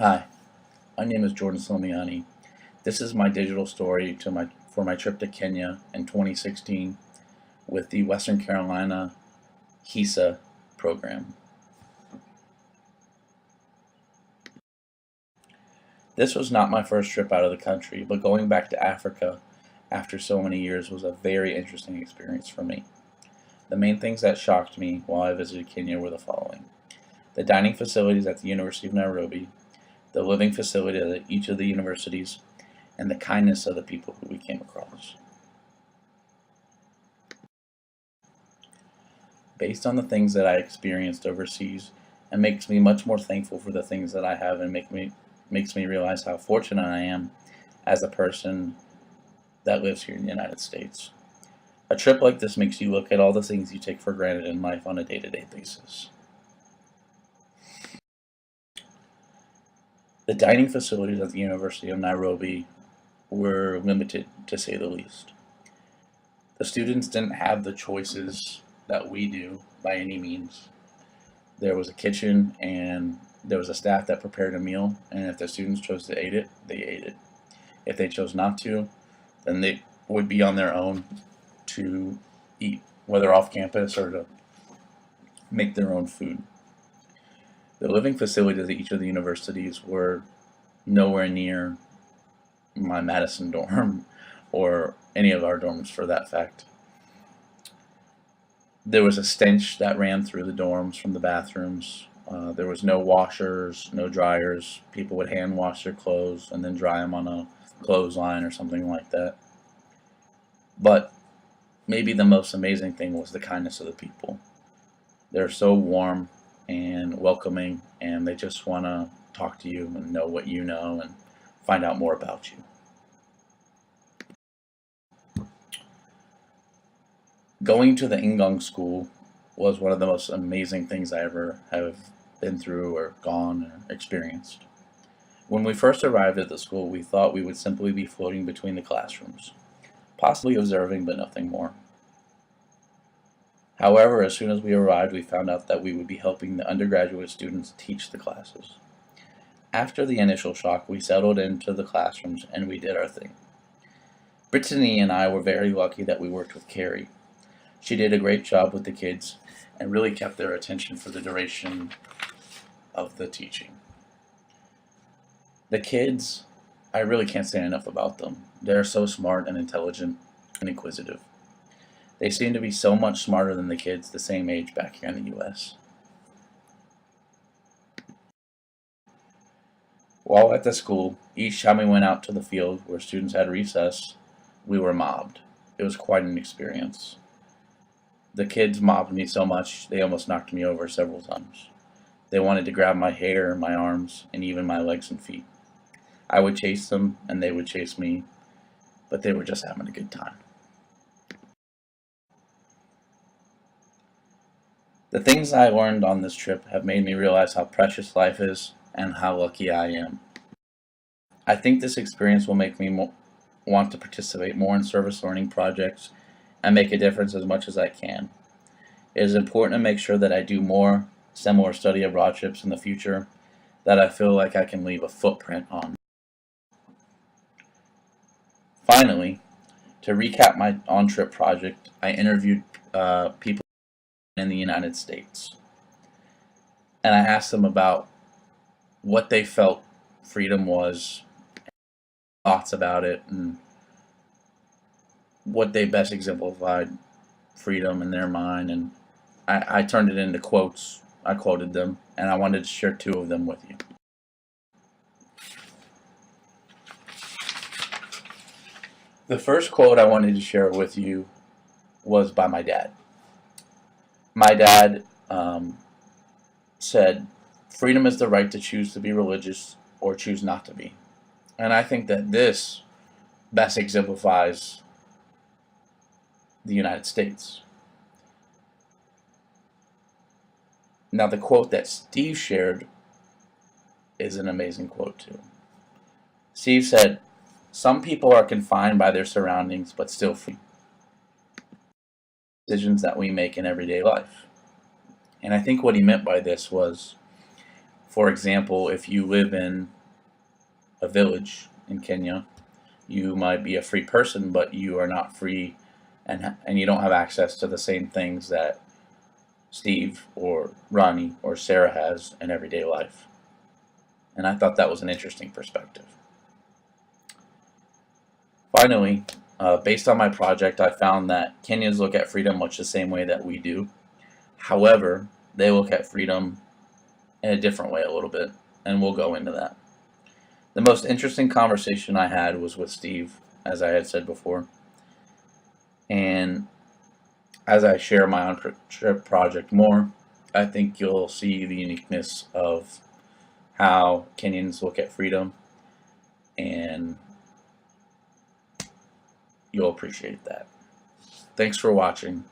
Hi, my name is Jordan Slomiani. This is my digital story for my trip to Kenya in 2016 with the Western Carolina HESA program. This was not my first trip out of the country, but going back to Africa after so many years was a very interesting experience for me. The main things that shocked me while I visited Kenya were the following: the dining facilities at the University of Nairobi, the living facilities at each of the universities, and the kindness of the people who we came across. Based on the things that I experienced overseas, it makes me much more thankful for the things that I have and makes me realize how fortunate I am as a person that lives here in the United States. A trip like this makes you look at all the things you take for granted in life on a day-to-day basis. The dining facilities at the University of Nairobi were limited, to say the least. The students didn't have the choices that we do by any means. There was a kitchen and there was a staff that prepared a meal, and if the students chose to eat it, they ate it. If they chose not to, then they would be on their own to eat, whether off campus or to make their own food. The living facilities at each of the universities were nowhere near my Madison dorm or any of our dorms for that fact. There was a stench that ran through the dorms from the bathrooms. There was no washers, no dryers. People would hand wash their clothes and then dry them on a clothesline or something like that. But maybe the most amazing thing was the kindness of the people. They're so warm and welcoming, and they just want to talk to you and know what you know and find out more about you. Going to the Ingong school was one of the most amazing things I ever have been through or gone or experienced. When we first arrived at the school, we thought we would simply be floating between the classrooms, possibly observing but nothing more. However, as soon as we arrived, we found out that we would be helping the undergraduate students teach the classes. After the initial shock, we settled into the classrooms and we did our thing. Brittany and I were very lucky that we worked with Carrie. She did a great job with the kids and really kept their attention for the duration of the teaching. The kids, I really can't say enough about them. They're so smart and intelligent and inquisitive. They seem to be so much smarter than the kids the same age back here in the US. While at the school, each time we went out to the field where students had recess, we were mobbed. It was quite an experience. The kids mobbed me so much, they almost knocked me over several times. They wanted to grab my hair, my arms, and even my legs and feet. I would chase them, and they would chase me, but they were just having a good time. The things I learned on this trip have made me realize how precious life is and how lucky I am. I think this experience will make me want to participate more in service learning projects and make a difference as much as I can. It is important to make sure that I do more similar study abroad trips in the future that I feel like I can leave a footprint on. Finally, to recap my on-trip project, I interviewed people in the United States, and I asked them about what they felt freedom was, thoughts about it, and what they best exemplified freedom in their mind. And I turned it into quotes. I quoted them, and I wanted to share two of them with you. The first quote I wanted to share with you was by my dad. My dad said, "Freedom is the right to choose to be religious or choose not to be." And I think that this best exemplifies the United States. Now, the quote that Steve shared is an amazing quote too. Steve said, "Some people are confined by their surroundings but still free. Decisions that we make in everyday life." And I think what he meant by this was, For example, if you live in a village in Kenya, you might be a free person, but you are not free, and you don't have access to the same things that Steve or Ronnie or Sarah has in everyday life. And I thought that was an interesting perspective. Finally, based on my project, I found that Kenyans look at freedom much the same way that we do. However, they look at freedom in a different way a little bit, and we'll go into that. The most interesting conversation I had was with Steve, as I had said before. And as I share my own project more, I think you'll see the uniqueness of how Kenyans look at freedom, and you'll appreciate that. Thanks for watching.